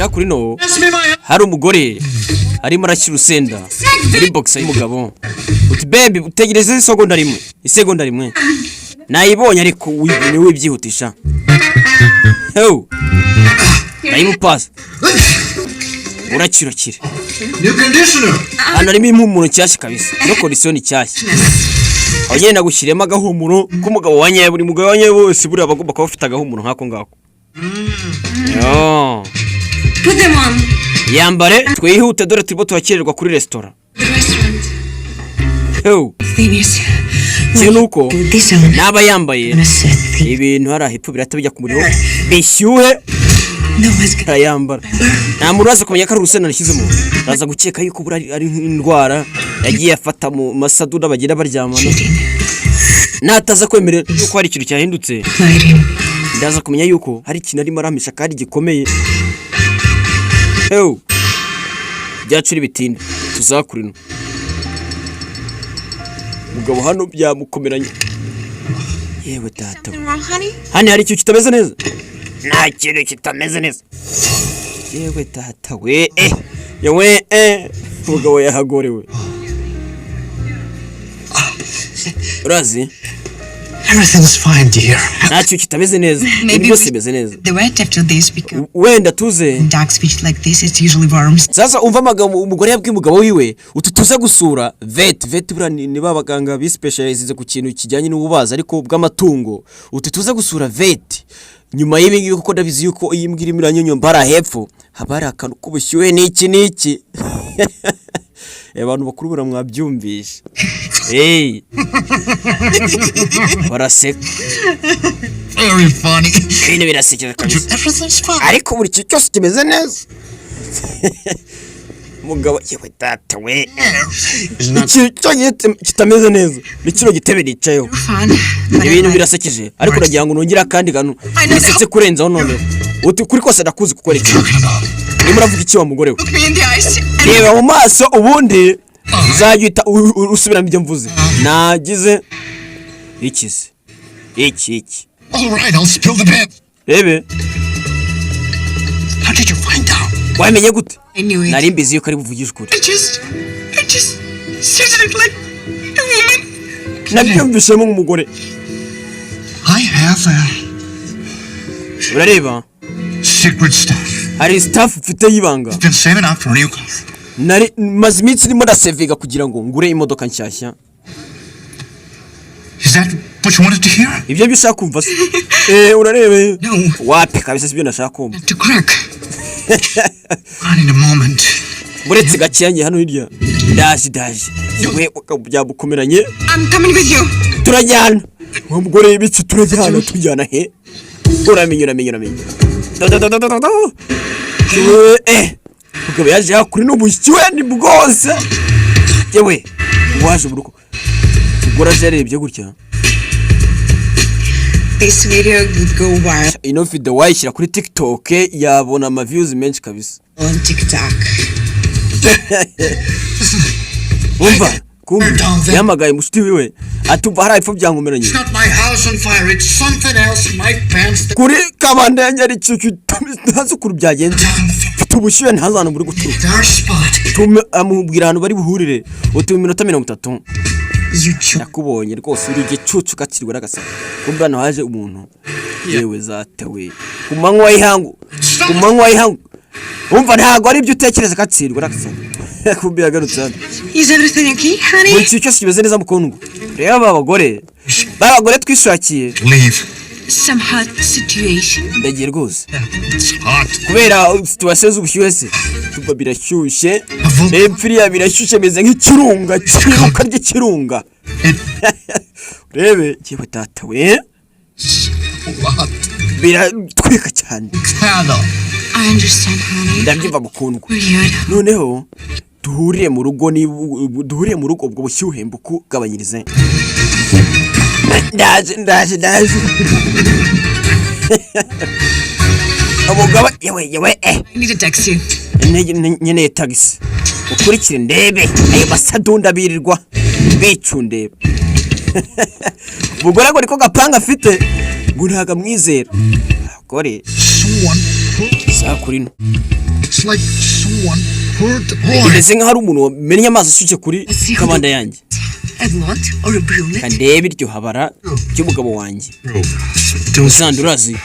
kuri no hari umugore arimo arashyira urusenda muri box y'umugabo. Uti baby utegereze isegonda rimwe. Nayibonye ariko wibyihutisha. Heu. Nayimupasa. Urakirakire. New conditioner. Hano harimo impumuro nshyashya kabisa. No condition nshyashya. Aho nyine nagushyiriyemo agahumuro k'umugabo wanyaye, buri mugabo wanyaye bose buri abagomba kuba bafite agahumuro nkako ngako. Yo. Put them on. Yambare twihute dore turimo turakererwa kuri restaurant. The restaurant. Yo. Finish. Nuko naba yambaye ibintu hari hepfo birata bijya ku muriro bishyuhe yambara. Nta muntu uraza kumenya ko ari urusenda nashyizemo. Uraza gukeka yuko buri ari indwara yagiye afata mu masadura bagenda baryamana. Nataza kwemerera yuko hari ikintu cyahindutse. Ndaza kumenya yuko hari ikintu arimo aramisha kandi gikomeye. Heu. Byacuri bitinde tuzakurino. Umugabo hano byamukomeranye. Yewe tata. Hani hari icyo kitameze neza? Nta kintu kitameze neza. Yewe tata we yewe umugabo yahagorewe. Urazi? Everything's fine, dear. Nta kintu kitameze neza. Byose bimeze neza. The wet after this because Wenda tuze. dark speech like this it's usually worms. Sasa umva amagambo umugore yabwiye umugabo wiwe ututuze gusura vet bura ni babaganga bi specialize ku kintu kijyanye n'ububaza ariko bw'amatungo. Ututuze gusura vet nyuma y'ibingi kuko ndabizi yuko iyimbwira imiranyonyo mbara hepfo habara akantu kubushyuhe n'iki abantu bakuru bura mwabyumvisha. Baraseka. Very funny. Bine birasekera kabisa. Everything's fine. Ariko buri kintu cyose kimeze neza. Umugabo yewe data we. Ikintu kitameze neza. Ni kino gitebe nicayeho. Ibintu birasekeje. Ariko uragira ngo nongera kandi gano. Nisetse kurenzaho none. Uti kuri kose ndakuzi gukora iki. Ni muravuga iki wa mugore we. Reba mu maso ubundi uzagita usubiramo ibyo mvuze. Nagize ikize. Iki. All right, I'll spill the bed. Rebe. How did you find out? Wamenye gute? I knew it. Nari mbizi yuko ari buvugisha ukuri. I just said it like a woman. Nabyumvishemo nk'umugore. I have Urareba? secret stuff. Hari staff mfite y'ibanga. Been saving up for a new car. Nari maze iminsi ndimo ndasevinga kugira ngo ngure imodoka nshyashya. Is that what you wanted to hear? Ibyo bishaka kumva se. Urarebe. No. Wapi kabisa sibyo nashaka kumva. To crack. Not in a moment. Buretse gacyanye hano hirya. Daje. Yewe byabukomeranye. I'm coming with you. Turajyana. Umugore y'ibiki tujyana he? Uramenye. Ubwo yaje kuri n'ubushyuhe ni bwose. Yewe waje buruko. Gora zarebye gutya. This video would go viral Ino video wayishyira kuri TikTok yabona ama views menshi kabisa. on TikTok. Umva yamagaye mushiti wiwe atumva hari ipfo byankomeranye. It's not my house on fire, it's something else. My pants. Kuri kabande yanyari cyucyu ntazo kuri byagenze. Tubushyuye ntazana muri guturuka. Our spot. Amubwira ahantu bari buhurire. Utu minota 30. YouTube. Nakubonye rwose uri igicucu katirwa n'agasaka. Kumva no haje umuntu. Yewe zatewe. Kumanywa yihangu. Umva ntago ari byo utekereza katsirwa n'agasaka. Kumbi yagarutse hano. Is everything okay, honey? Buri cyose kimeze neza mukundwa. Reba abagore twishakiye. Leave. Some hot situation. Ndagiye rwose. It's hot. Kubera situation z'ubushyuhe se. Tuba birashyushye. Empfiriya birashyushye meze nk'ikirunga kiruka ry'ikirunga. Rebe kiwe tata we. What? Biratwika cyane. I understand, honey. Ndabyumva gukundwa. Weird. Noneho duhuriye mu rugo ubwo bushyuhe mbukugabanyirize. Ndaje. Umugabo yewe I need a taxi. Nyene taxi. Ukurikire ndebe ayo masadunda birirwa bicundeba. Ubugore ngo niko gapanga afite ngo ntaga mwizera. Gore. Sakurino. It's like someone poured the oil. Ndetse nka hari umuntu wamennye amazi ashyushye kuri kabanda yanjye. A blonde or a brunette? Kandebe iryo habara ry'umugabo wanjye. Urazi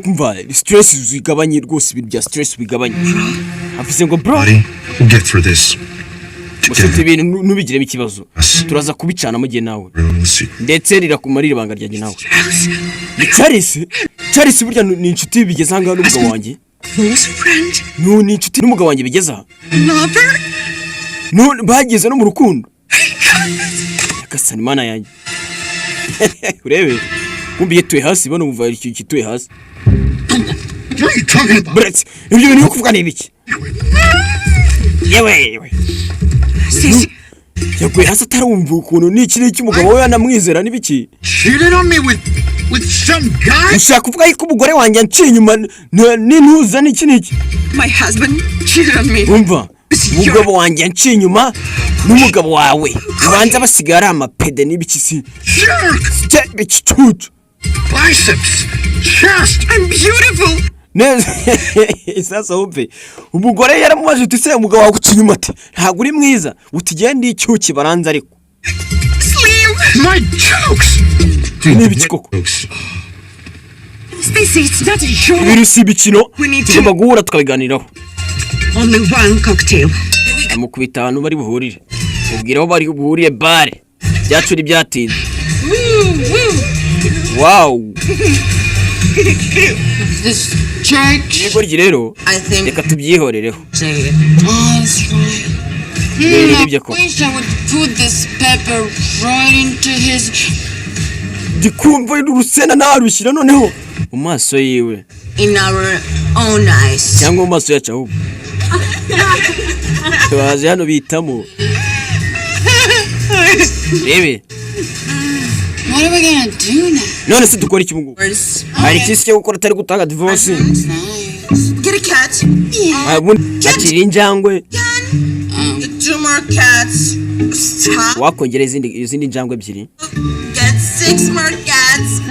kumva stress zigabanye rwose, ibintu bya stress bigabanye. Avuze ngo bro, Get through this. Musute ibintu nubigiremo ikibazo. Turaza kubicana mu gihe nawe. Ndetse rirakumarira ibanga ryanjye nawe. Charles burya ni inshuti bigeze hanga n'umugabo wanjye. Close friend? No, ni inshuti n'umugabo wanjye bigeza. Lover? No, bageze no mu rukundo. Yakasana imana yanjye. Urebe. Kumbiye tuye hasi bano mumva iki kituye hasi. What are you talking about? Brett, ibyo bintu kuvuga ni ibiki? Yewe. Sisi. Yaguye hasi atarumva ukuntu n'ikiri cy'umugabo we yanamwizera n'ibiki. Cheated on me with some guy? Ushaka kuvuga yuko umugore wanjye anciye inyuma n'intuza n'iki n'iki? My husband cheated on me. Umva. Umugabo wanjye anciye inyuma n'umugabo wawe. Ubanza basigara amapede n'ibiki si. Jerk! Bicucu. Biceps! Chest! I'm beautiful. Neza. Sasa umve. Umugore yaramubaje uti se umugabo wawe uciye inyuma ati ntabwo uri mwiza. Utigende icyuki baranza ariko. Slim. My jokes! N'ibiki koko? Stacy, it's not a joke. Ibintu si ibikino. We need to- Tugomba guhura tukabiganiraho. Only one cocktail. Amukubita ahantu bari buhurire. Ubwira aho bari buhurire bare. Byacuri byatinze. Wow. This church. Igoryi rero I think. reka tubyihorereho. Say it. Oh, that's right. Nibyo koko. Wish I would put this pepper right into his. Ndikumva urusena narushyira noneho mu maso yiwe. In our own eyes. Cyangwa mu maso yacu ahubwo. Baje hano bitamo. Rebe. What are we gonna do now? None se dukora iki mungu? Hari ikisi cyo gukora atari gutanga divorce. Nice. Get a cat. Yeah. Akiri injangwe. 2 more cats. Stop. Wakongera izindi njangwe ebyiri. Get 6 more cats.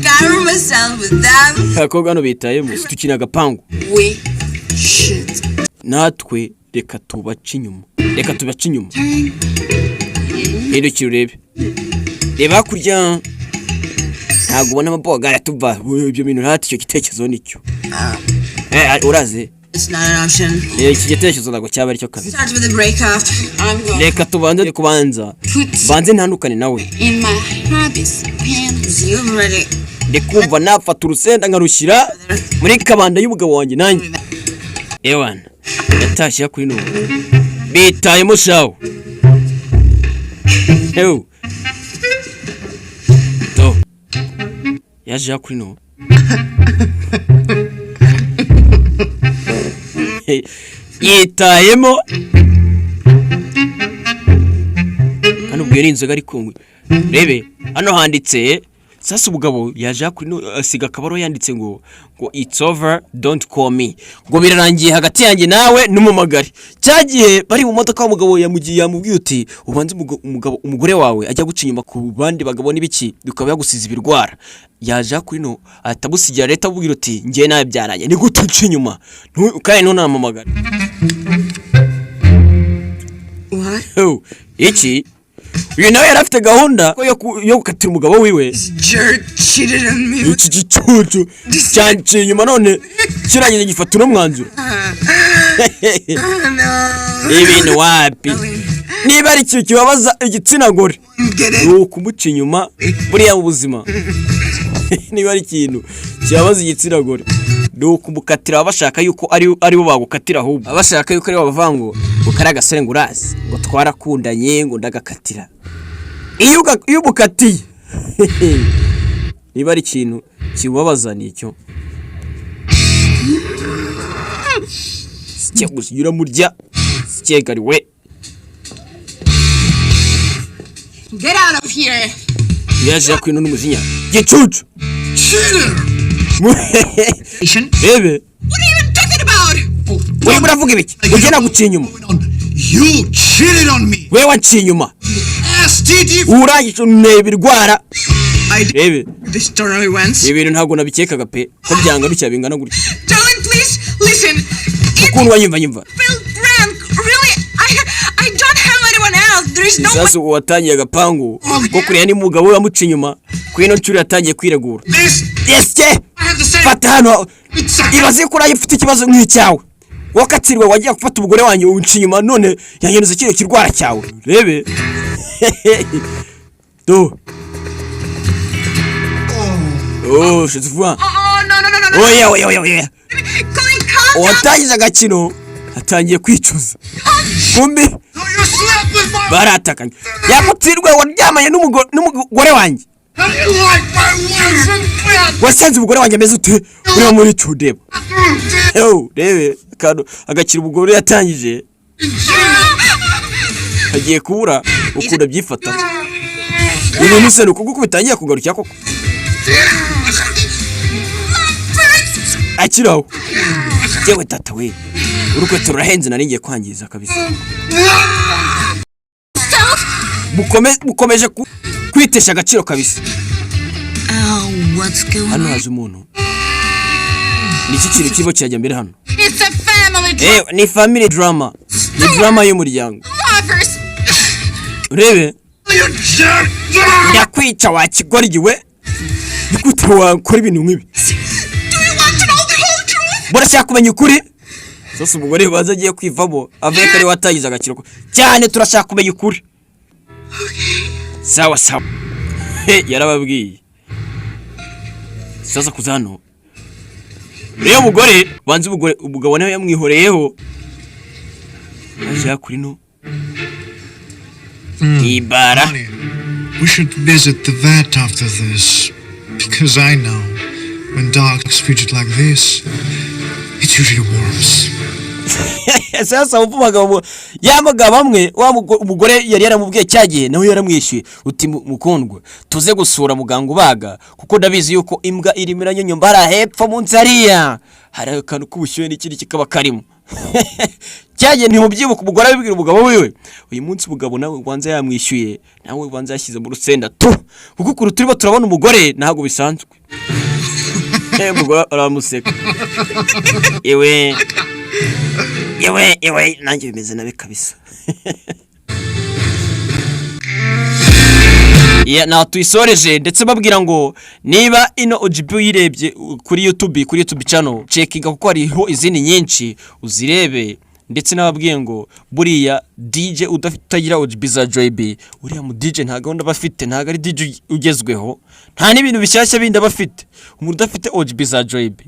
Carry myself with them. Kakobwa hano bitayemo tukina agapangu. We should. Natwe reka tubaca inyuma. Hindukira urebe. Reba kurya. Ntabwo ubona amaboga yatuva. Ibyo bintu ntati icyo gitekerezo nicyo. Uraze. It's not an option. Iki gitekerezo ntabwo cyaba ari cyo kabiri. Start with a breakup. I'm going. Reka tubanze kubanza. Banze ntandukane nawe. In my hobbies pants. You ready? Ndikumva nafata urusenda nkarushyira muri kabanda y'umugabo wanjye nanjye. Ewana. Yatashye kuri no. Bitayemo shawo. Ew. To. Yaje kuri no. Yitayemo. Hano ubwira inzoga ari kungwe. Rebe, hano handitse sasa umugabo yaje kuri no asiga kabaro yanditse ngo it's over, don't call me. Ngo birarangiye hagati yanjye nawe n'umumagari. Cyagiye bari mu modoka umugabo yamubwiye uti ubanze umugore wawe ajya guca inyuma ku bandi bagabo n'ibiki bikaba yagusiza ibirwara. Yaje kuri no atabusigira leta abubwira uti ngiye nawe byaranye ni gute uca inyuma kandi ntunamamagara. What? Iki uyu nawe yari afite gahunda yo gukatira umugabo wiwe. Jerk cheated on me. Iki gicucu cyanciye inyuma none kirangije gifata uno mwanzuro. Ibintu wapi? Niba ari ikintu kibabaza igitsina gore ukumuca inyuma buriya mu buzima. Niba ari ikintu kibabaza igitsina gore ukumukatira bashaka yuko ari bo bagukatira ahubwo. Bashaka yuko ari bavango ukari agasore ngo urazi ngo twarakundanye ngo ndagakatira. Iyo ubukatiye niba ari ikintu kibabaza nicyo. Sike gusigira murya sikegariwe. Get out of here. Yaje kwino n'umujinya. Gicucu. Bebe. What are you even talking about? Wewe muravuga ibiki? Ugena gucinya inyuma. You cheated on me. Wewe wanciye inyuma. STD. Urangije unebirwara. Bebe. This totally went. Ibintu ntabwo nabikekaga pe. Ko byanga bitya bingana gutya. Darling, please listen. ukuntu wanyumva Bill Brand, really? I don't have anyone else. There is no one. sasa watangiye agapangu ko kuriya ni umugabo yamuca inyuma kwino ncuri yatangiye kwiregura yes fata hano ibaze ko ufite ikibazo nk'icyawe wakatsirwe wagiye gufata umugore wanjye unca inyuma none yanyenuze kino kirwara cyawe rebe do je te vois No. oya watangiza agakino atangiye kwicuza kumbi baratakanye yamutsirwe waryamanye n'umugore wanjye wasanze umugore wanjye ameze ute uri muri cyudeba rebe agakira umugore yatangije agiye kubura ukunda byifata ibintu se nuko kuko bitangiye kugarukira koko akiraho yewe tata we urukweto rurahenze nari ngiye kwangiza kabisa bukomeje kwitesha agaciro kabisa What's going on? hano haje umuntu niki kintu kibo cyajya mbere hano It's a family drama. ni family drama ni drama y'umuryango Lovers. urebe ndakwica wakigoryiwe nikuta wakora ibintu nk'ibi Do you want to know the whole truth? burashaka kumenya ukuri sasa umugore baza agiye kwivamo avuye kare watangiza agakiro cyane turashaka kumenya ukuri sawa yarababwiye sasa kuzano rero umugore banze umugabo nawe yamwihoreyeho aje kuri no ibara We should visit the vet after this, because I know when dogs treated like this, it usually worms. sasa umugabo yamugabo amwe umugore yari yaramubwiye cyagiye nawe yaramwishyuye uti mukundwa tuze gusura muganga ubaga kuko ndabizi yuko imbwa iri miranyonyo mbara hepfo munsi hariya hari akantu k'ubushyuhe n'ikindi kikaba karimo cyagiye ntimubyibuka umugore abibwira umugabo wiwe uyu munsi umugabo nawe wanze yamwishyuye nawe wanze yashyize mu rusenda kuko kuri turimo turabona umugore ntago bisanzwe umugore aramuseka ewe nanjye bimeze nabi kabisa na tuyisoreje ndetse babwira ngo niba ino OGB uyirebye kuri YouTube channel checkinga kuko hariho izindi nyinshi uzirebe ndetse nababwiye ngo buriya DJ udafitagira OGB za Joyb uriya mu DJ nta gahunda bafite ntago ari DJ ugezweho nta n'ibintu bishyashya bindi bafite umuntu udafite OGB za Joyb